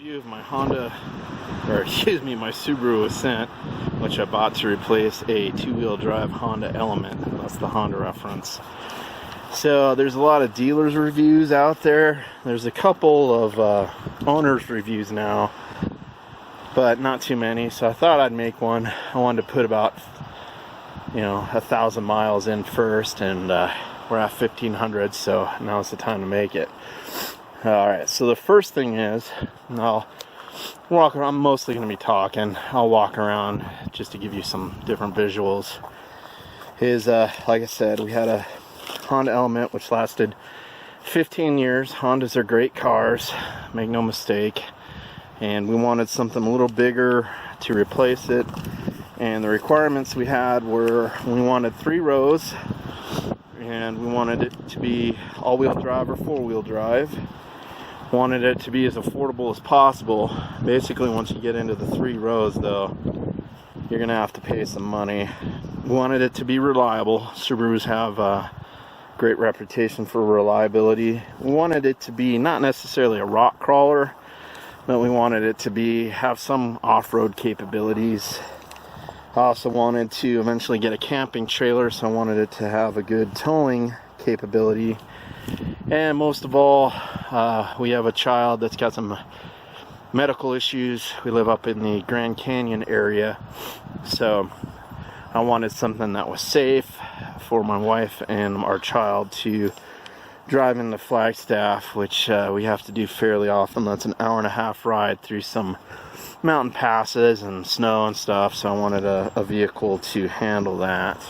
review of my my Subaru Ascent, which I bought to replace a two-wheel drive Honda Element. That's the Honda reference. So there's a lot of dealers reviews out there. There's a couple of owners reviews now, but not too many. So I thought I'd make one. I wanted to put about 1,000 miles in first, and we're at 1,500, so now's the time to make it. Alright, so the first thing is, I'm mostly going to be talking. I'll walk around just to give you some different visuals. Like I said, we had a Honda Element which lasted 15 years. Hondas are great cars, make no mistake. And we wanted something a little bigger to replace it. And the requirements we had were, we wanted 3 rows, and we wanted it to be all-wheel drive or four-wheel drive. Wanted it to be as affordable as possible. Basically, once you get into the 3 rows, though, you're gonna have to pay some money. We wanted it to be reliable. Subarus have a great reputation for reliability. We wanted it to be not necessarily a rock crawler, but we wanted it to have some off-road capabilities. I also wanted to eventually get a camping trailer, so I wanted it to have a good towing capability. And most of all, we have a child that's got some medical issues. We live up in the Grand Canyon area, so I wanted something that was safe for my wife and our child to drive into Flagstaff, which we have to do fairly often. That's an hour-and-a-half ride through some mountain passes and snow and stuff, so I wanted a vehicle to handle that.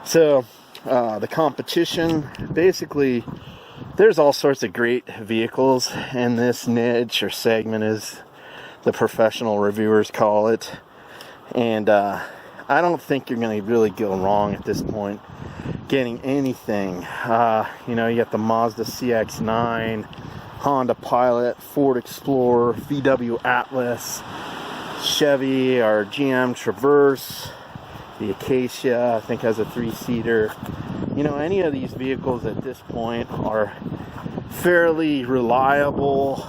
So the competition, basically, there's all sorts of great vehicles in this niche or segment, as the professional reviewers call it, and I don't think you're going to really go wrong at this point getting anything. You got the Mazda CX-9, Honda Pilot, Ford Explorer, VW Atlas, Chevy or GM Traverse, the Acacia, I think, has a 3-seater. Any of these vehicles at this point are fairly reliable.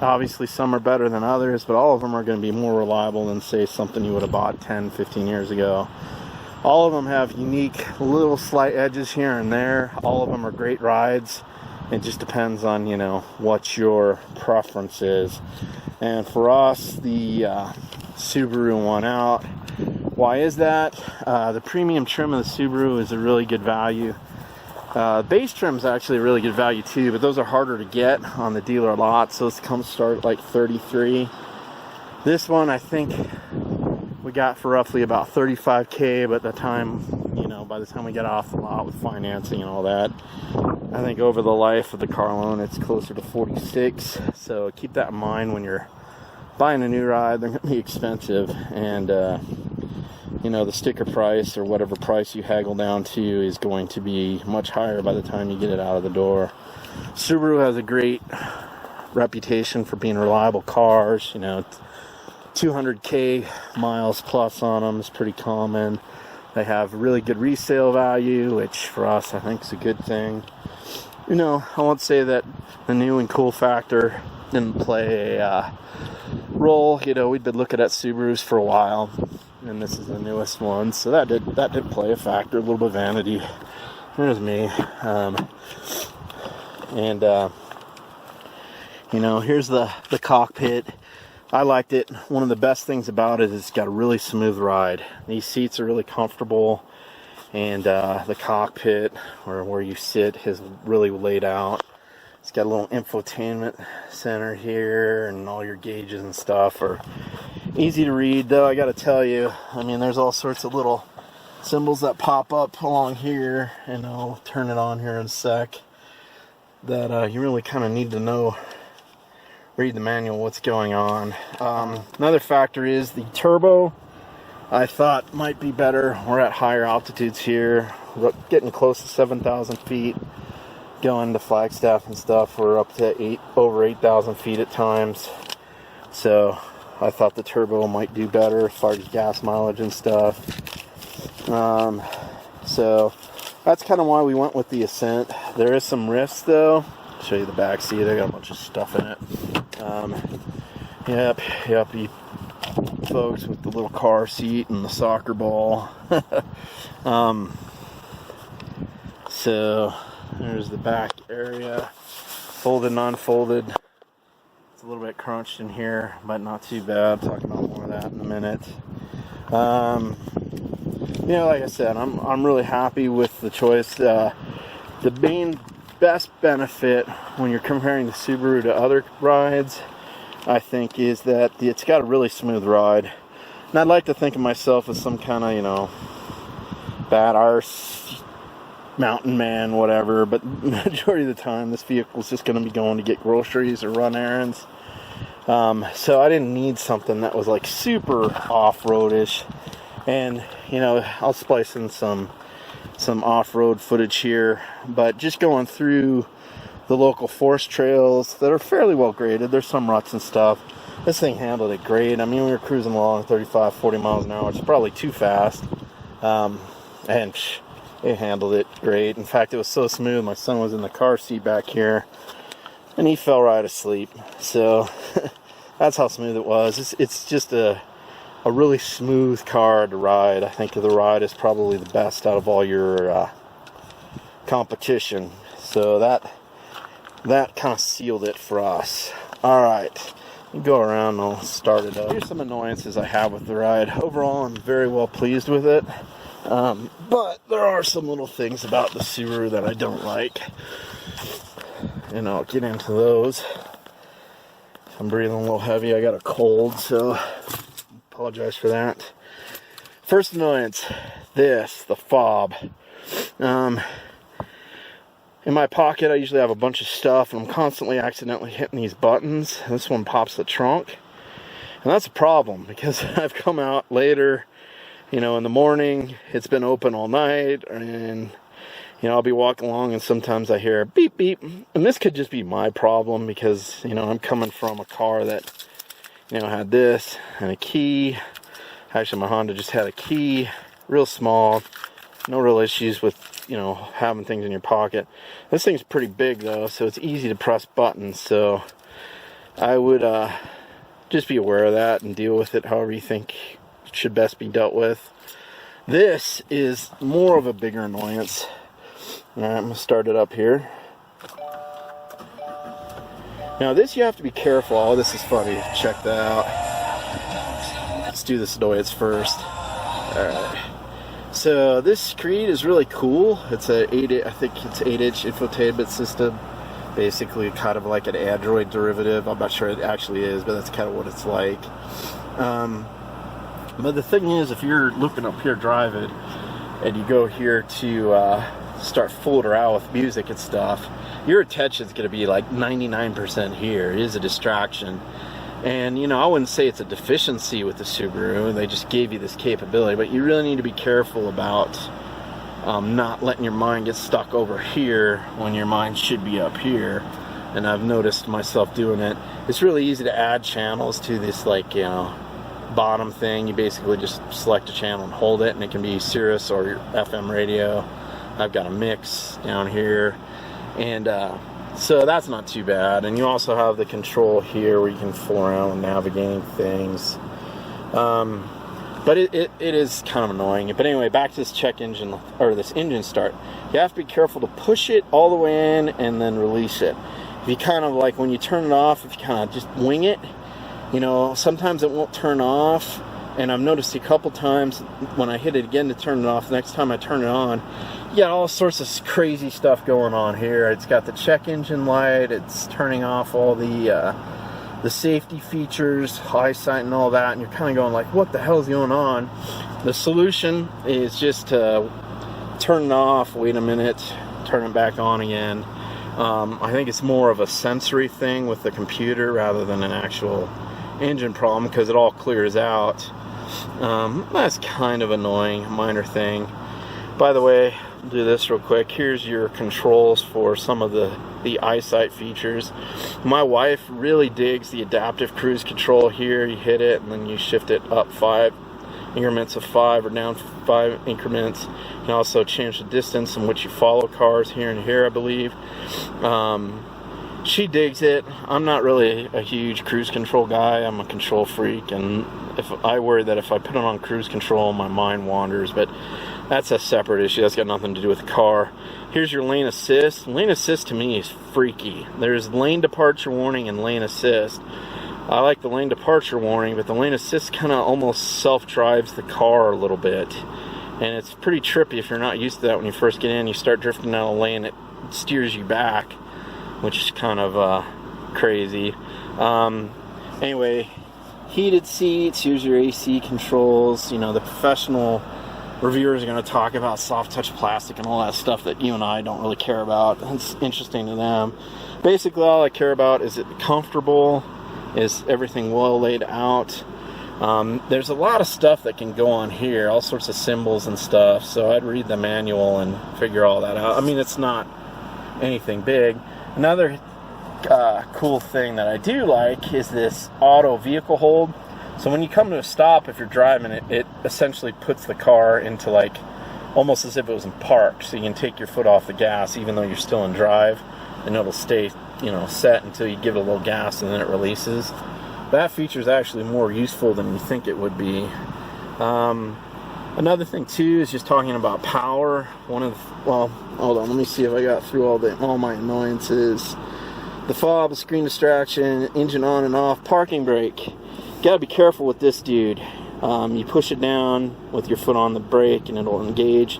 Obviously, some are better than others, but all of them are going to be more reliable than, say, something you would have bought 10, 15 years ago. All of them have unique little slight edges here and there. All of them are great rides. It just depends on, what your preference is. And for us, the Subaru won out. Why is that? The premium trim of the Subaru is a really good value. Base trim is actually a really good value too, but those are harder to get on the dealer lots. Those start at like $33. This one, I think we got for roughly about $35K, but by the time we get off the lot with financing and all that, I think over the life of the car loan, it's closer to $46. So keep that in mind when you're buying a new ride. They're going to be expensive, and the sticker price or whatever price you haggle down to is going to be much higher by the time you get it out of the door. Subaru has a great reputation for being reliable cars. 200K miles plus on them is pretty common. They have really good resale value, which for us I think is a good thing. I won't say that the new and cool factor didn't play a role. We'd been looking at Subarus for a while, and this is the newest one, so that did play a factor, a little bit of vanity. There's me. Here's the cockpit. I liked it. One of the best things about it is it's got a really smooth ride. These seats are really comfortable, and the cockpit, or where you sit, is really laid out. It's got a little infotainment center here, and all your gauges and stuff are easy to read, though I gotta tell you, there's all sorts of little symbols that pop up along here, and I'll turn it on here in a sec, that you really kind of need to read the manual, what's going on. Another factor is the turbo. I thought might be better. We're at higher altitudes here. We're getting close to 7,000 feet. Going to Flagstaff and stuff, we're up to over 8,000 feet at times. So I thought the turbo might do better as far as gas mileage and stuff. So that's kind of why we went with the Ascent. There is some risks, though. I'll show you the back seat. I got a bunch of stuff in it. Yep, you folks with the little car seat and the soccer ball. So there's the back area, folded and unfolded. It's a little bit crunched in here, but not too bad. Talk about more of that in a minute. Like I said, I'm really happy with the choice. The main best benefit when you're comparing the Subaru to other rides, I think, is that it's got a really smooth ride. And I'd like to think of myself as some kind of, bad arse mountain man, whatever, but majority of the time this vehicle is just going to be going to get groceries or run errands. So I didn't need something that was like super off-roadish. And I'll splice in some off-road footage here, but just going through the local forest trails that are fairly well graded. There's some ruts and stuff. This thing handled it great. I mean, we were cruising along 35, 40 miles an hour. It's probably too fast. And it handled it great. In fact, it was so smooth, my son was in the car seat back here, and he fell right asleep. So that's how smooth it was. It's just a really smooth car to ride. I think the ride is probably the best out of all your competition. So that kind of sealed it for us. All right, go around and I'll start it up. Here's some annoyances I have with the ride. Overall, I'm very well pleased with it. But there are some little things about the Subaru that I don't like, and I'll get into those. I'm breathing a little heavy. I got a cold, so apologize for that. First annoyance, the fob. In my pocket, I usually have a bunch of stuff, and I'm constantly accidentally hitting these buttons. This one pops the trunk, and that's a problem because I've come out later, in the morning. It's been open all night, and I'll be walking along, and sometimes I hear beep beep, and this could just be my problem because I'm coming from a car that had this and a key. Actually, my Honda just had a key, real small, no real issues with having things in your pocket. This thing's pretty big though, so it's easy to press buttons. So I would just be aware of that and deal with it however you think it should best be dealt with. This is more of a bigger annoyance. All right, I'm gonna start it up here. Now this you have to be careful. Oh, this is funny. Check that out. Let's do this annoyance first. All right. So this screen is really cool. It's I think it's 8-inch infotainment system. Basically kind of like an Android derivative. I'm not sure it actually is, but that's kind of what it's like. But the thing is, if you're looking up here driving, and you go here to start fooling around with music and stuff, your attention's going to be like 99% here. It is a distraction. And I wouldn't say it's a deficiency with the Subaru. They just gave you this capability, but you really need to be careful about not letting your mind get stuck over here when your mind should be up here. And I've noticed myself doing it. It's really easy to add channels to this bottom thing. You basically just select a channel and hold it, and it can be Sirius or your FM radio. I've got a mix down here, and so that's not too bad. And you also have the control here where you can fool around with navigating things. But it is kind of annoying. But anyway, back to this check engine, or this engine start. You have to be careful to push it all the way in and then release it. If you kind of like when you turn it off, if you kind of just wing it, sometimes it won't turn off. And I've noticed a couple times when I hit it again to turn it off, the next time I turn it on, you got all sorts of crazy stuff going on here. It's got the check engine light, it's turning off all the safety features, eyesight and all that, and you're kind of going like, what the hell is going on? The solution is just to turn it off, wait a minute, turn it back on again. I think it's more of a sensory thing with the computer rather than an actual engine problem, because it all clears out. That's kind of annoying, minor thing. By the way, I'll do this real quick. Here's your controls for some of the eyesight features. My wife really digs the adaptive cruise control here. You hit it and then you shift it up 5 increments of 5 or down 5 increments. You can also change the distance in which you follow cars here and here, I believe. she digs it. I'm not really a huge cruise control guy. I'm a control freak, and if I worry that if I put it on cruise control, my mind wanders, but that's a separate issue. That's got nothing to do with the car. Here's your lane assist. Lane assist to me is freaky. There's lane departure warning and lane assist. I like the lane departure warning, but the lane assist kind of almost self-drives the car a little bit. And it's pretty trippy if you're not used to that when you first get in. You start drifting down a lane, it steers you back, which is kind of crazy. Anyway, heated seats, here's your AC controls. You know, the professional reviewers are going to talk about soft touch plastic and all that stuff that you and I don't really care about. It's interesting to them. Basically, all I care about is it comfortable, is everything well laid out. There's a lot of stuff that can go on here, all sorts of symbols and stuff, so I'd read the manual and figure all that out. I mean, it's not anything big. Another cool thing that I do like is this auto vehicle hold. So when you come to a stop, if you're driving it, it essentially puts the car into like almost as if it was in park, so you can take your foot off the gas even though you're still in drive, and it'll stay, you know, set until you give it a little gas and then it releases. That feature is actually more useful than you think it would be. Another thing too is just talking about power. Well, hold on, let me see if I got through all my annoyances. The fob, screen distraction, engine on and off, parking brake. Gotta be careful with this dude. You push it down with your foot on the brake and it'll engage.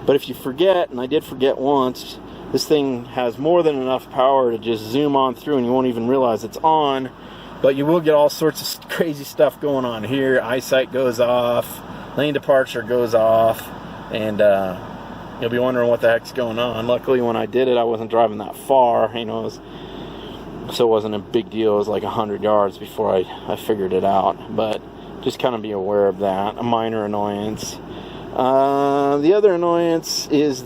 But if you forget, and I did forget once, this thing has more than enough power to just zoom on through and you won't even realize it's on. But you will get all sorts of crazy stuff going on here. Eyesight goes off, lane departure goes off, and you'll be wondering what the heck's going on. Luckily, when I did it, I wasn't driving that far. You know, so it wasn't a big deal. It was like 100 yards before I figured it out. But just kind of be aware of that. A minor annoyance. The other annoyance is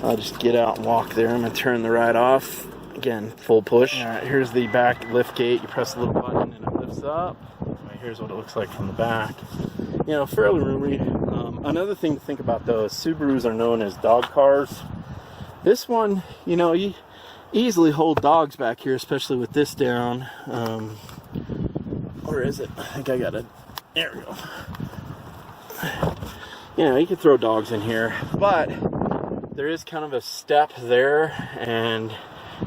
I'll just get out and walk there. I'm going to turn the ride off. Again, full push. Alright, here's the back lift gate. You press the little button and it lifts up. Right, here's what it looks like from the back. You know, fairly roomy. Another thing to think about though is Subarus are known as dog cars. This one, you know, you easily hold dogs back here, especially with this down. Or is it? I think I got it. There we go. You know, you can throw dogs in here, but there is kind of a step there, and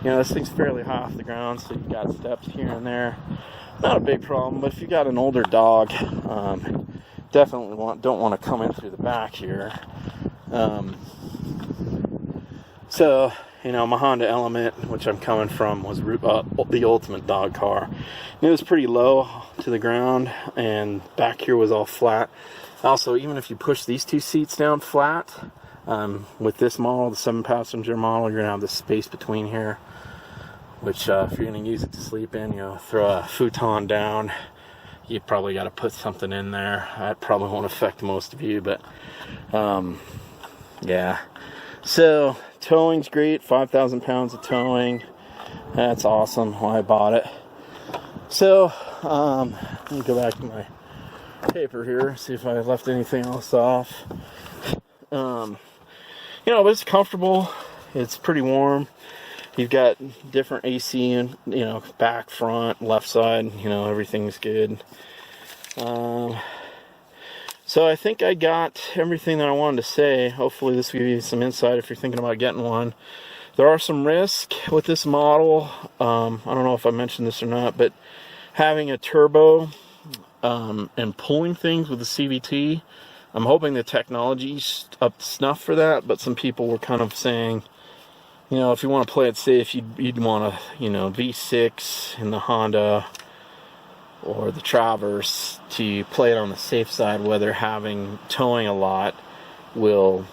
you know, this thing's fairly high off the ground, so you've got steps here and there. Not a big problem, but if you got an older dog, definitely don't want to come in through the back here. So, you know, my Honda Element, which I'm coming from, was the ultimate dog car. It was pretty low to the ground, and back here was all flat. Also, even if you push these two seats down flat, with this model, the 7-passenger model, you're going to have the space between here, which if you're going to use it to sleep in, you know, throw a futon down, you probably got to put something in there. That probably won't affect most of you, but yeah. So towing's great, 5,000 pounds of towing. That's awesome. Why I bought it. So let me go back to my paper here, see if I left anything else off. You know, but it's comfortable. It's pretty warm. You've got different AC and, you know, back, front, left side. You know, everything's good. So I think I got everything that I wanted to say. Hopefully this will give you some insight if you're thinking about getting one. There are some risks with this model. I don't know if I mentioned this or not, but having a turbo and pulling things with the CVT, I'm hoping the technology's up to snuff for that, but some people were kind of saying, you know, if you want to play it safe, you'd want to, you know, V6 in the Honda or the Traverse to play it on the safe side, whether having towing a lot will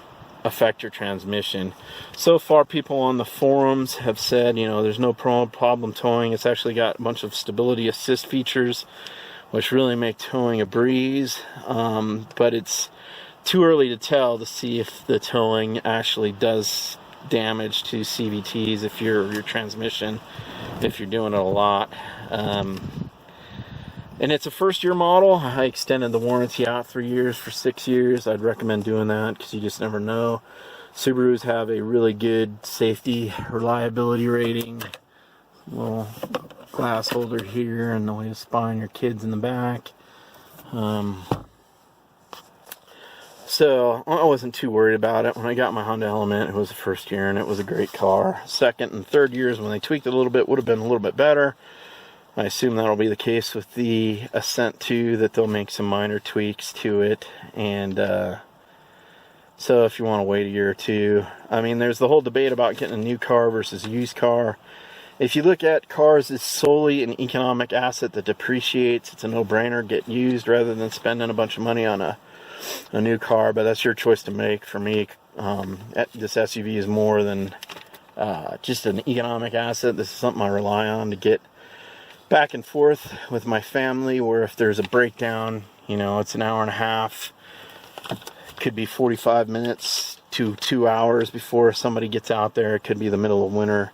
affect your transmission. So far, people on the forums have said, you know, there's no problem towing. It's actually got a bunch of stability assist features, which really make towing a breeze, but it's too early to tell to see if the towing actually does damage to CVTs if your transmission, if you're doing it a lot. And it's a first-year model. I extended the warranty out 3 years for 6 years. I'd recommend doing that because you just never know. Subarus have a really good safety reliability rating. little glass holder here and the way to spine your kids in the back. So I wasn't too worried about it. When I got my Honda Element, it was the first year and it was a great car. Second and third years, when they tweaked it a little bit, would have been a little bit better. I assume that'll be the case with the Ascent 2, that they'll make some minor tweaks to it. And so if you want to wait a year or two, I mean, there's the whole debate about getting a new car versus a used car. If you look at cars as solely an economic asset that depreciates, it's a no-brainer, get used rather than spending a bunch of money on a new car. But that's your choice to make. For me, this SUV is more than just an economic asset. This is something I rely on to get back and forth with my family, where if there's a breakdown, you know, it's an hour and a half, could be 45 minutes to 2 hours before somebody gets out there. It could be the middle of winter.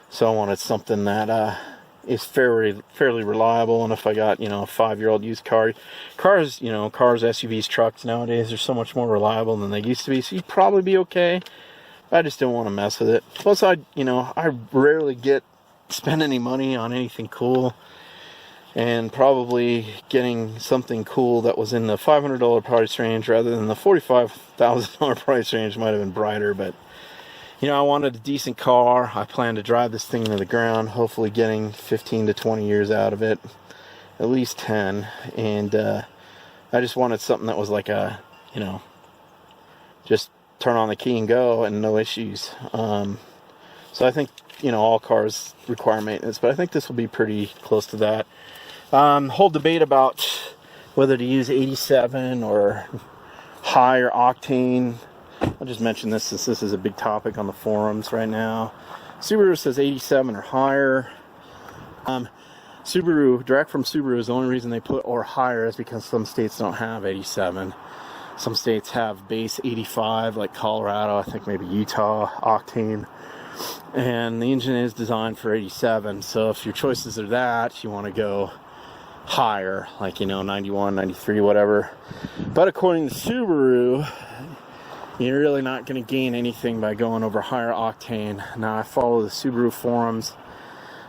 So I wanted something that is fairly reliable. And if I got, you know, a 5-year-old used cars, you know, cars, SUVs, trucks nowadays are so much more reliable than they used to be. So you'd probably be okay. I just didn't want to mess with it. Plus, I rarely spend any money on anything cool. And probably getting something cool that was in the $500 price range rather than the $45,000 price range might have been brighter. But you know, I wanted a decent car. I plan to drive this thing to the ground, hopefully getting 15 to 20 years out of it, at least 10. And I just wanted something that was like a, you know, just turn on the key and go and no issues. So I think, you know, all cars require maintenance, but I think this will be pretty close to that. Whole debate about whether to use 87 or higher octane. I'll just mention this since this is a big topic on the forums right now. Subaru says 87 or higher. Subaru, direct from Subaru, is the only reason they put or higher is because some states don't have 87. Some states have base 85, like Colorado, I think maybe Utah, octane. And the engine is designed for 87. So if your choices are that, you want to go higher, like, you know, 91, 93, whatever. But according to Subaru, you're really not going to gain anything by going over higher octane. Now, I follow the Subaru forums,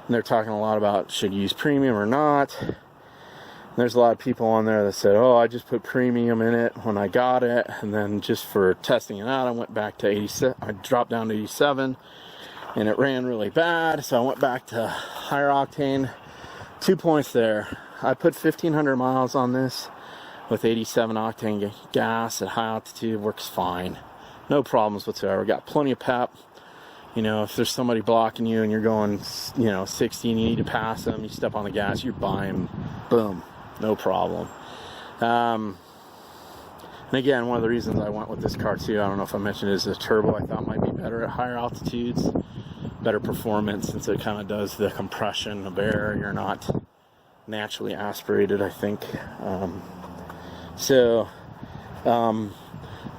and they're talking a lot about should you use premium or not. And there's a lot of people on there that said, oh, I just put premium in it when I got it, and then just for testing it out, I went back to 87. I dropped down to 87, and it ran really bad, so I went back to higher octane. 2 points there. I put 1,500 miles on this with 87 octane gas at high altitude. Works fine, no problems whatsoever. Got plenty of pep. You know, if there's somebody blocking you and you're going, you know, 60 and you need to pass them, you step on the gas, you're by them, boom, no problem. And again, one of the reasons I went with this car too, I don't know if I mentioned, is the turbo I thought might be better at higher altitudes, better performance, since it kind of does the compression of air. You're not naturally aspirated, I think.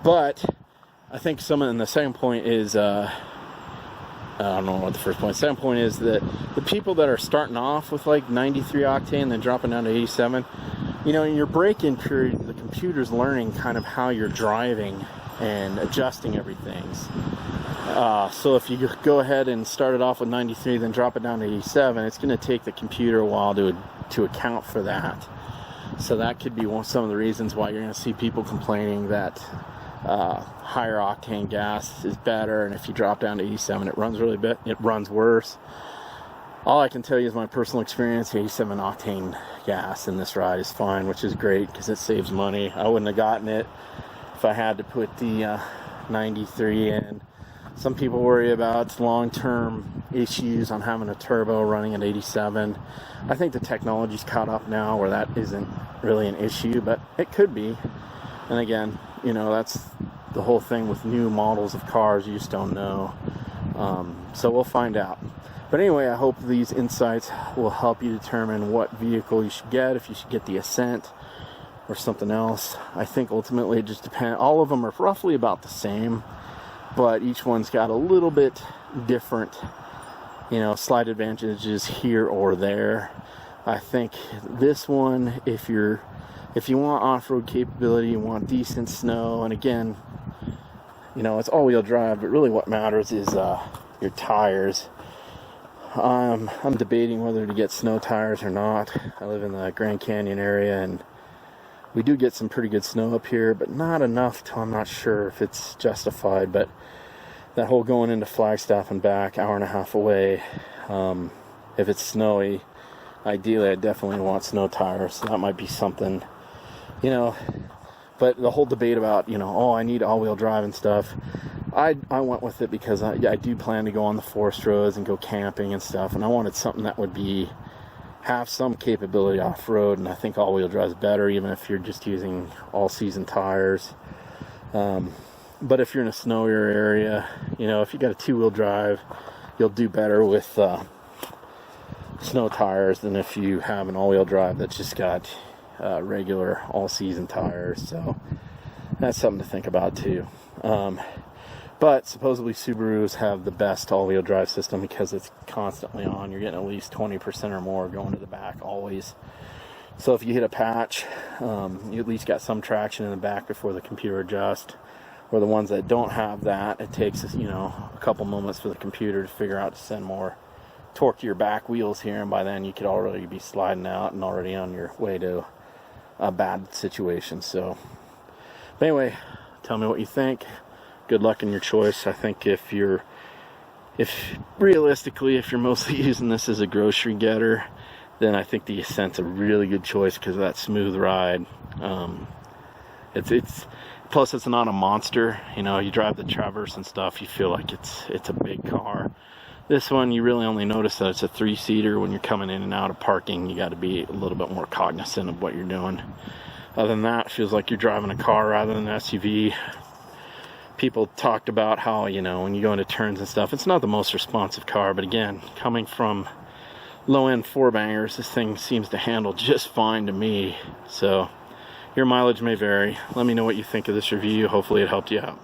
But I think the second point is, I don't know what the first point. Second point is that the people that are starting off with like 93 octane, then dropping down to 87, you know, in your break-in period, the computer's learning kind of how you're driving and adjusting everything. So if you go ahead and start it off with 93, then drop it down to 87, it's going to take the computer a while to account for that. So that could be some of the reasons why you're going to see people complaining that higher octane gas is better, and if you drop down to 87, it runs really bit. It runs worse. All I can tell you is my personal experience. 87 octane gas in this ride is fine, which is great because it saves money. I wouldn't have gotten it if I had to put the 93 in. Some people worry about long-term issues on having a turbo running at 87. I think the technology's caught up now where that isn't really an issue, but it could be. And again, you know, that's the whole thing with new models of cars. You just don't know. So we'll find out. But anyway, I hope these insights will help you determine what vehicle you should get, if you should get the Ascent or something else. I think ultimately it just depends. All of them are roughly about the same, but each one's got a little bit different, you know, slight advantages here or there. I think this one, if you want off-road capability, you want decent snow, and again, you know, it's all-wheel drive, but really what matters is your tires. I'm debating whether to get snow tires or not. I live in the Grand Canyon area, and we do get some pretty good snow up here, but not enough till I'm not sure if it's justified. But that whole going into Flagstaff and back, hour and a half away, if it's snowy, ideally I definitely want snow tires. So that might be something, you know. But the whole debate about, you know, oh, I need all-wheel drive and stuff, I went with it because I do plan to go on the forest roads and go camping and stuff, and I wanted something that would have some capability off-road, and I think all-wheel drive is better, even if you're just using all-season tires. But if you're in a snowier area, you know, if you got a two-wheel drive, you'll do better with snow tires than if you have an all-wheel drive that's just got regular all-season tires. So that's something to think about too. But supposedly Subarus have the best all-wheel drive system because it's constantly on. You're getting at least 20% or more going to the back always. So if you hit a patch, you at least got some traction in the back before the computer adjusts. Or the ones that don't have that, it takes, you know, a couple moments for the computer to figure out to send more torque to your back wheels here, and by then you could already be sliding out and already on your way to a bad situation. So, but anyway, tell me what you think. Good luck in your choice. I think if realistically, if you're mostly using this as a grocery getter, then I think the Ascent's a really good choice because of that smooth ride. Plus it's not a monster. You know, you drive the Traverse and stuff, you feel like it's a big car. This one, you really only notice that it's a 3-seater. When you're coming in and out of parking, you got to be a little bit more cognizant of what you're doing. Other than that, it feels like you're driving a car rather than an SUV. People talked about how, you know, when you go into turns and stuff, it's not the most responsive car, but again, coming from low-end four-bangers, this thing seems to handle just fine to me. So your mileage may vary. Let me know what you think of this review. Hopefully it helped you out.